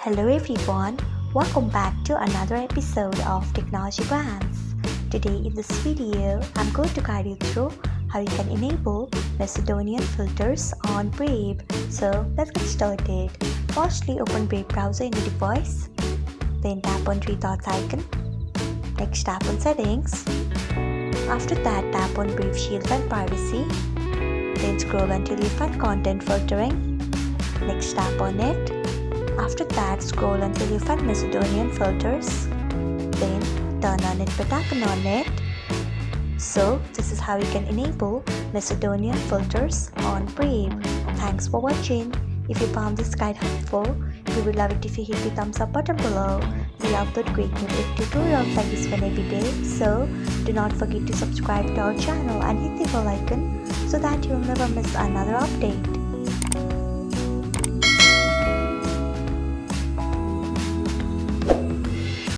Hello everyone, welcome back to another episode of Technologyglance. Today in this video, I'm going to guide you through how you can enable Macedonian filters on Brave. So let's get started. Firstly, open Brave browser in your device. Then tap on three dots icon. Next tap on settings. After that, tap on Brave Shield and Privacy. Then scroll until you find content filtering. Next tap on it. After that, scroll until you find Macedonian filters. Then turn on it by tapping on it. So this is how you can enable Macedonian filters on Brave. Thanks for watching. If you found this guide helpful, we would love it if you hit the thumbs up button below. We upload great new tech tutorials like this one every day. So do not forget to subscribe to our channel and hit the bell icon so that you'll never miss another update.